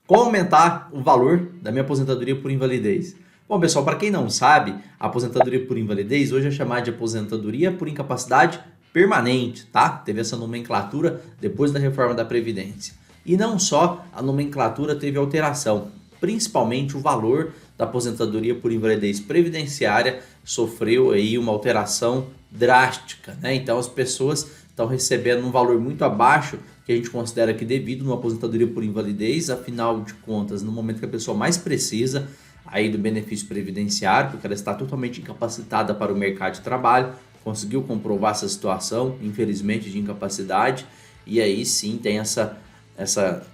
Como aumentar o valor da minha aposentadoria por invalidez? Bom, pessoal, para quem não sabe, a aposentadoria por invalidez hoje é chamada de aposentadoria por incapacidade permanente, tá? Teve essa nomenclatura depois da reforma da Previdência. E não só a nomenclatura teve alteração, principalmente o valor da aposentadoria por invalidez previdenciária sofreu aí uma alteração drástica, né? Então as pessoas estão recebendo um valor muito abaixo que a gente considera que devido numa aposentadoria por invalidez, afinal de contas, no momento que a pessoa mais precisa aí do benefício previdenciário, porque ela está totalmente incapacitada para o mercado de trabalho, conseguiu comprovar essa situação, infelizmente, de incapacidade, e aí sim tem essa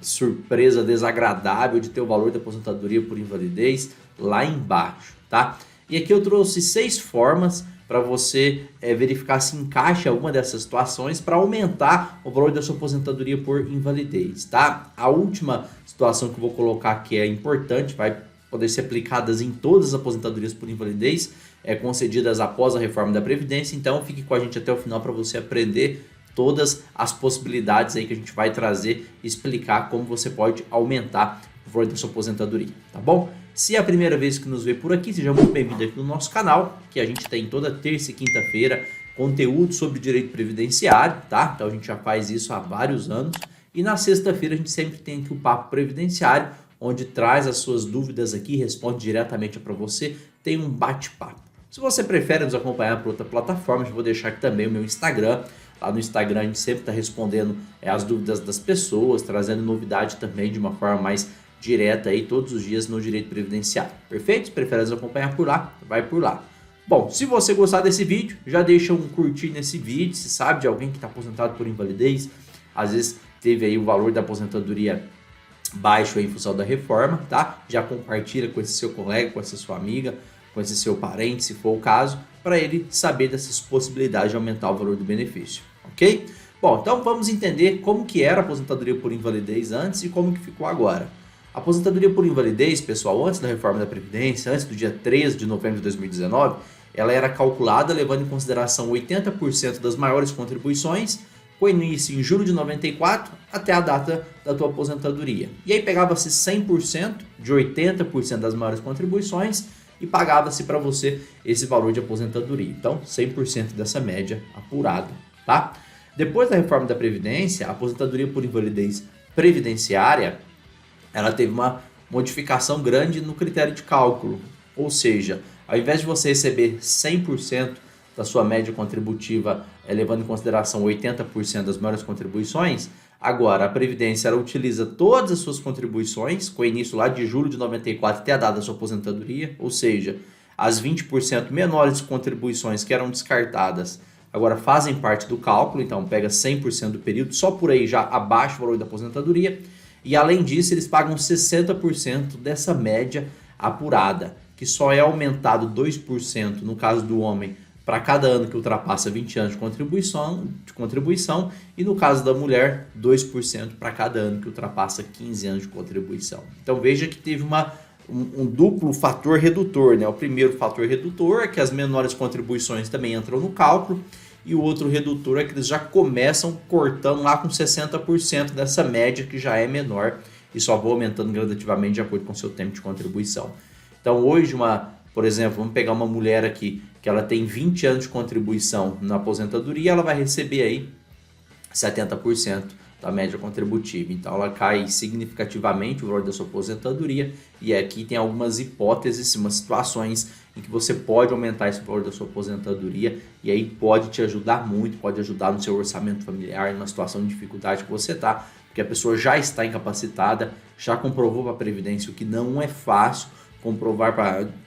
surpresa desagradável de ter o valor da aposentadoria por invalidez lá embaixo, tá? E aqui eu trouxe 6 formas para você verificar se encaixa alguma dessas situações para aumentar o valor da sua aposentadoria por invalidez, tá? A última situação que eu vou colocar aqui é importante, vai poder ser aplicadas em todas as aposentadorias por invalidez concedidas após a reforma da Previdência, então fique com a gente até o final para você aprender todas as possibilidades aí que a gente vai trazer e explicar como você pode aumentar o valor da sua aposentadoria, tá bom? Se é a primeira vez que nos vê por aqui, seja muito bem-vindo aqui no nosso canal, que a gente tem toda terça e quinta-feira conteúdo sobre direito previdenciário, tá? Então a gente já faz isso há vários anos. E na sexta-feira a gente sempre tem aqui o Papo Previdenciário, onde traz as suas dúvidas aqui, responde diretamente para você, tem um bate-papo. Se você prefere nos acompanhar por outra plataforma, eu vou deixar aqui também o meu Instagram. Lá no Instagram a gente sempre está respondendo as dúvidas das pessoas, trazendo novidade também de uma forma mais direta aí todos os dias no direito previdenciário. Perfeito? Se prefere nos acompanhar por lá, vai por lá. Bom, se você gostar desse vídeo, já deixa um curtir nesse vídeo. Se sabe de alguém que está aposentado por invalidez, às vezes teve aí o valor da aposentadoria baixo aí em função da reforma, tá? Já compartilha com esse seu colega, com essa sua amiga, com esse seu parente, se for o caso, para ele saber dessas possibilidades de aumentar o valor do benefício, ok? Bom, então vamos entender como que era a aposentadoria por invalidez antes e como que ficou agora. A aposentadoria por invalidez, pessoal, antes da reforma da Previdência, antes do dia 13 de novembro de 2019, ela era calculada levando em consideração 80% das maiores contribuições, com início em julho de 94 até a data da tua aposentadoria. E aí pegava-se 100% de 80% das maiores contribuições e pagava-se para você esse valor de aposentadoria. Então, 100% dessa média apurada, tá? Depois da reforma da Previdência, a aposentadoria por invalidez previdenciária, ela teve uma modificação grande no critério de cálculo. Ou seja, ao invés de você receber 100% da sua média contributiva, levando em consideração 80% das maiores contribuições, agora a Previdência ela utiliza todas as suas contribuições, com início lá de julho de 94 até a data da sua aposentadoria, ou seja, as 20% menores contribuições que eram descartadas, agora fazem parte do cálculo, então pega 100% do período, só por aí já abaixa o valor da aposentadoria, e além disso eles pagam 60% dessa média apurada, que só é aumentado 2% no caso do homem, para cada ano que ultrapassa 20 anos de contribuição e no caso da mulher, 2% para cada ano que ultrapassa 15 anos de contribuição. Então veja que teve um duplo fator redutor, né? O primeiro fator redutor é que as menores contribuições também entram no cálculo e o outro redutor é que eles já começam cortando lá com 60% dessa média que já é menor e só vão aumentando gradativamente de acordo com o seu tempo de contribuição. Então hoje por exemplo, vamos pegar uma mulher aqui que ela tem 20 anos de contribuição na aposentadoria, ela vai receber aí 70% da média contributiva. Então ela cai significativamente o valor da sua aposentadoria e aqui tem algumas hipóteses, umas situações em que você pode aumentar esse valor da sua aposentadoria e aí pode te ajudar muito, pode ajudar no seu orçamento familiar, numa situação de dificuldade que você está, porque a pessoa já está incapacitada, já comprovou para a Previdência, o que não é fácil, comprovar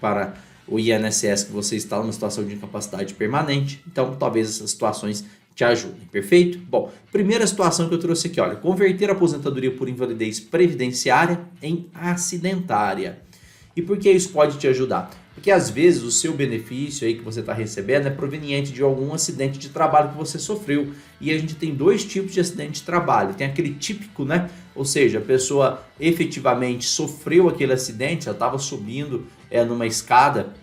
para o INSS que você está numa situação de incapacidade permanente. Então, talvez essas situações te ajudem, perfeito? Bom, primeira situação que eu trouxe aqui, olha, converter a aposentadoria por invalidez previdenciária em acidentária. E por que isso pode te ajudar? Porque às vezes o seu benefício aí que você está recebendo é proveniente de algum acidente de trabalho que você sofreu. E a gente tem 2 tipos de acidente de trabalho. Tem aquele típico, né? Ou seja, a pessoa efetivamente sofreu aquele acidente, ela estava subindo numa escada.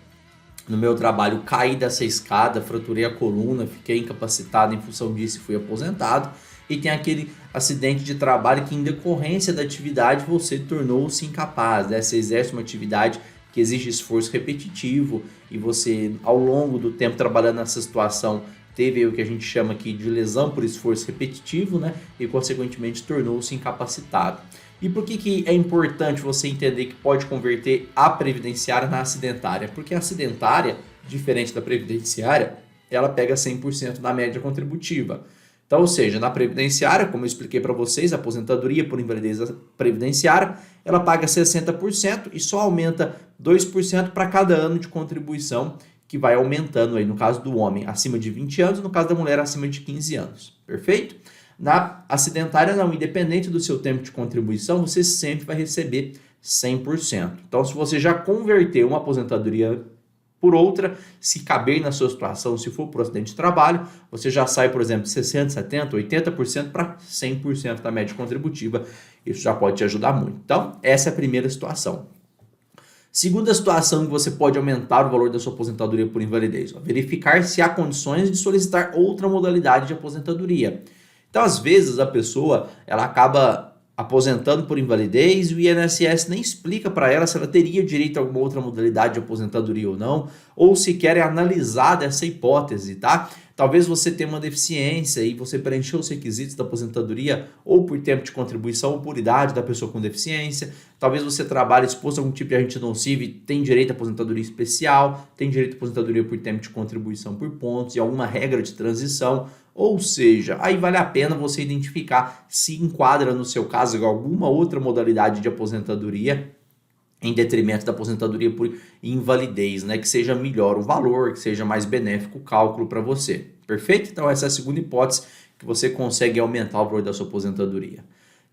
No meu trabalho, caí dessa escada, fraturei a coluna, fiquei incapacitado em função disso e fui aposentado. e tem aquele acidente de trabalho que em decorrência da atividade você tornou-se incapaz, né? Você exerce uma atividade que exige esforço repetitivo e você, ao longo do tempo trabalhando nessa situação, teve o que a gente chama aqui de lesão por esforço repetitivo, né? E consequentemente tornou-se incapacitado. E por que é importante você entender que pode converter a previdenciária na acidentária? Porque a acidentária, diferente da previdenciária, ela pega 100% da média contributiva. Então, ou seja, na previdenciária, como eu expliquei para vocês, a aposentadoria por invalidez previdenciária, ela paga 60% e só aumenta 2% para cada ano de contribuição, que vai aumentando aí, no caso do homem, acima de 20 anos, no caso da mulher, acima de 15 anos. Perfeito? Na acidentária, não, independente do seu tempo de contribuição, você sempre vai receber 100%. Então, se você já converteu uma aposentadoria por outra, se caber na sua situação, se for por acidente de trabalho, você já sai, por exemplo, de 60%, 70%, 80% para 100% da média contributiva. Isso já pode te ajudar muito. Então, essa é a primeira situação. Segunda situação que você pode aumentar o valor da sua aposentadoria por invalidez, verificar se há condições de solicitar outra modalidade de aposentadoria. Então, às vezes, a pessoa ela acaba aposentando por invalidez e o INSS nem explica para ela se ela teria direito a alguma outra modalidade de aposentadoria ou sequer é analisada essa hipótese, tá? Talvez você tenha uma deficiência e você preencheu os requisitos da aposentadoria ou por tempo de contribuição ou por idade da pessoa com deficiência. Talvez você trabalhe exposto a algum tipo de agente nocivo e tem direito à aposentadoria especial, tem direito à aposentadoria por tempo de contribuição por pontos e alguma regra de transição. Ou seja, aí vale a pena você identificar se enquadra no seu caso alguma outra modalidade de aposentadoria em detrimento da aposentadoria por invalidez, né? Que seja melhor o valor, que seja mais benéfico o cálculo para você. Perfeito? Então essa é a segunda hipótese que você consegue aumentar o valor da sua aposentadoria.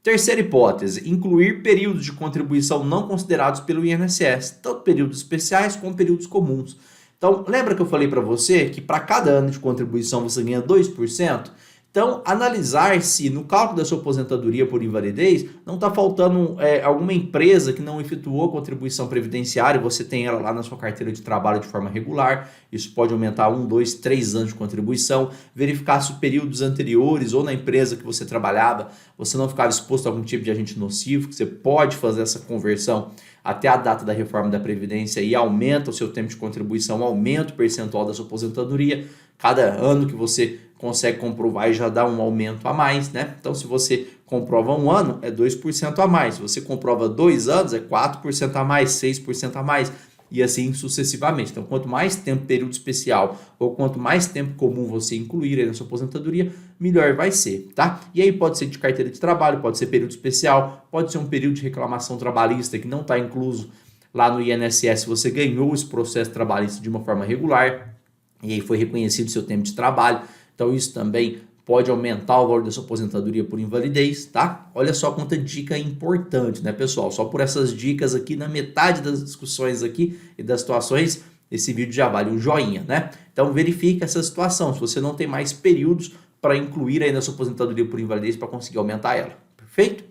Terceira hipótese, incluir períodos de contribuição não considerados pelo INSS, tanto períodos especiais como períodos comuns. Então, lembra que eu falei para você que para cada ano de contribuição você ganha 2%? Então, analisar se no cálculo da sua aposentadoria por invalidez não está faltando alguma empresa que não efetuou a contribuição previdenciária e você tem ela lá na sua carteira de trabalho de forma regular. Isso pode aumentar 1, 2, 3 anos de contribuição. Verificar se os períodos anteriores ou na empresa que você trabalhava, você não ficava exposto a algum tipo de agente nocivo, que você pode fazer essa conversão até a data da reforma da Previdência e aumenta o seu tempo de contribuição, aumenta o percentual da sua aposentadoria. Cada ano que você consegue comprovar e já dá um aumento a mais, né? Então, se você comprova um ano, é 2% a mais. Se você comprova 2 anos, é 4% a mais, 6% a mais, e assim sucessivamente. Então, quanto mais tempo período especial ou quanto mais tempo comum você incluir aí na sua aposentadoria, melhor vai ser, tá? E aí pode ser de carteira de trabalho, pode ser período especial, pode ser um período de reclamação trabalhista que não está incluso lá no INSS, você ganhou esse processo trabalhista de uma forma regular e aí foi reconhecido o seu tempo de trabalho. Então isso também pode aumentar o valor da sua aposentadoria por invalidez, tá? Olha só quanta dica importante, né, pessoal? Só por essas dicas aqui, na metade das discussões aqui e das situações, esse vídeo já vale um joinha, né? Então verifique essa situação, se você não tem mais períodos para incluir aí na sua aposentadoria por invalidez para conseguir aumentar ela, perfeito?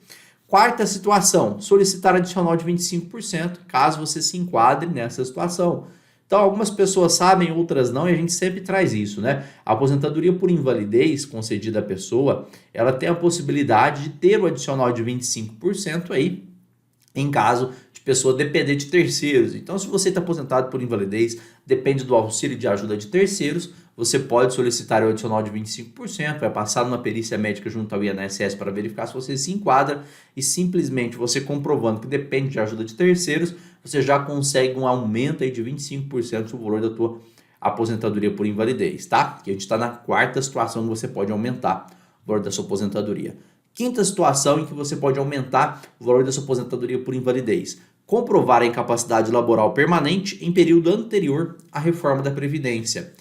Quarta situação, solicitar adicional de 25%, caso você se enquadre nessa situação. Então, algumas pessoas sabem, outras não, e a gente sempre traz isso, né? A aposentadoria por invalidez concedida à pessoa, ela tem a possibilidade de ter o adicional de 25% aí, em caso de pessoa depender de terceiros. Então, se você está aposentado por invalidez, depende do auxílio de ajuda de terceiros, você pode solicitar o adicional de 25%, vai passar numa perícia médica junto ao INSS para verificar se você se enquadra e simplesmente você comprovando que depende de ajuda de terceiros, você já consegue um aumento aí de 25% no valor da tua aposentadoria por invalidez, tá? Que a gente está na quarta situação que você pode aumentar o valor da sua aposentadoria. Quinta situação em que você pode aumentar o valor da sua aposentadoria por invalidez. Comprovar a incapacidade laboral permanente em período anterior à reforma da Previdência.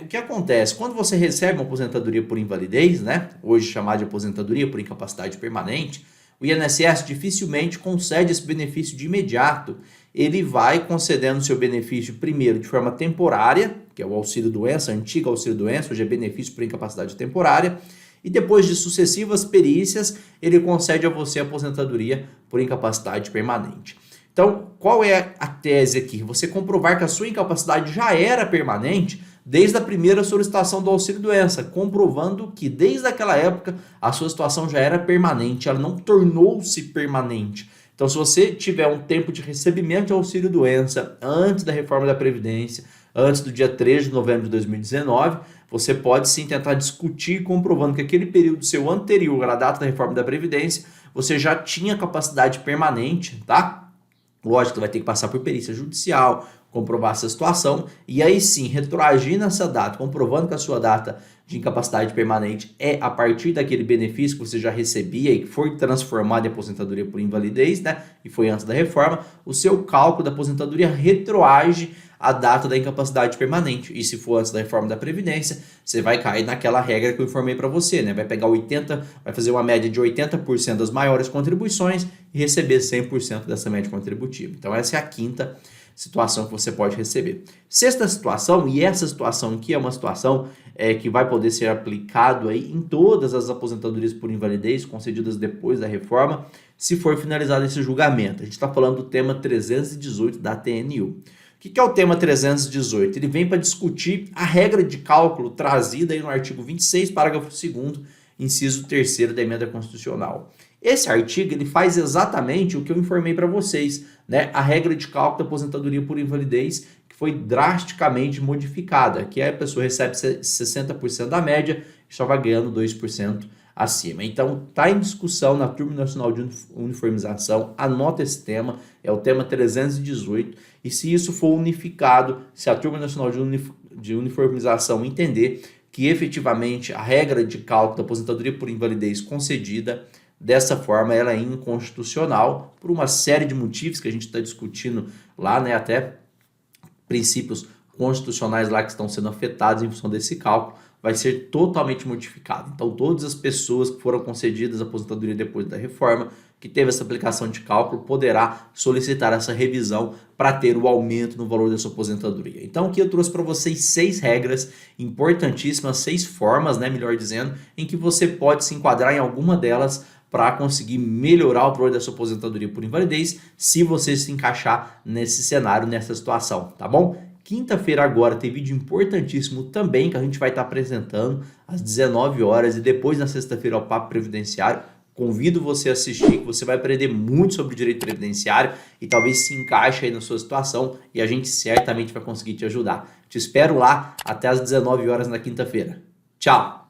O que acontece? Quando você recebe uma aposentadoria por invalidez, né, hoje chamada de aposentadoria por incapacidade permanente, o INSS dificilmente concede esse benefício de imediato. Ele vai concedendo seu benefício primeiro de forma temporária, que é o auxílio-doença, antigo auxílio-doença, hoje é benefício por incapacidade temporária, e depois de sucessivas perícias, ele concede a você a aposentadoria por incapacidade permanente. Então, qual é a tese aqui? Você comprovar que a sua incapacidade já era permanente, desde a primeira solicitação do auxílio-doença, comprovando que desde aquela época a sua situação já era permanente, ela não tornou-se permanente. Então, se você tiver um tempo de recebimento de auxílio-doença antes da reforma da Previdência, antes do dia 3 de novembro de 2019, você pode sim tentar discutir comprovando que aquele período seu anterior à data da reforma da Previdência, você já tinha capacidade permanente, tá? Lógico, vai ter que passar por perícia judicial, comprovar essa situação, e aí sim, retroagindo essa data, comprovando que a sua data de incapacidade permanente é a partir daquele benefício que você já recebia e que foi transformado em aposentadoria por invalidez, né? E foi antes da reforma, o seu cálculo da aposentadoria retroage a data da incapacidade permanente. E se for antes da reforma da Previdência, você vai cair naquela regra que eu informei para você, né? Vai pegar 80, vai fazer uma média de 80% das maiores contribuições e receber 100% dessa média contributiva. Então essa é a quinta situação que você pode receber. Sexta situação, e essa situação aqui é uma situação que vai poder ser aplicado aí em todas as aposentadorias por invalidez concedidas depois da reforma, se for finalizado esse julgamento. A gente está falando do tema 318 da TNU. O que é o tema 318? Ele vem para discutir a regra de cálculo trazida aí no artigo 26, parágrafo 2º, inciso 3º da emenda constitucional. Esse artigo ele faz exatamente o que eu informei para vocês, né? A regra de cálculo da aposentadoria por invalidez que foi drasticamente modificada, que a pessoa recebe 60% da média e só vai ganhando 2% acima. Então, está em discussão na Turma Nacional de Uniformização, anota esse tema, é o tema 318, e se isso for unificado, se a Turma Nacional de Uniformização entender que efetivamente a regra de cálculo da aposentadoria por invalidez concedida dessa forma, ela é inconstitucional por uma série de motivos que a gente está discutindo lá, né? Até princípios constitucionais lá que estão sendo afetados em função desse cálculo, vai ser totalmente modificado. Então, todas as pessoas que foram concedidas a aposentadoria depois da reforma, que teve essa aplicação de cálculo, poderá solicitar essa revisão para ter o aumento no valor da sua aposentadoria. Então, aqui eu trouxe para vocês 6 regras importantíssimas, 6 formas, né, melhor dizendo, em que você pode se enquadrar em alguma delas para conseguir melhorar o valor da sua aposentadoria por invalidez, se você se encaixar nesse cenário, nessa situação, tá bom? Quinta-feira agora tem vídeo importantíssimo também que a gente vai estar apresentando às 19 horas e depois na sexta-feira ao Papo Previdenciário. Convido você a assistir, que você vai aprender muito sobre direito previdenciário e talvez se encaixe aí na sua situação e a gente certamente vai conseguir te ajudar. Te espero lá até às 19 horas na quinta-feira. Tchau!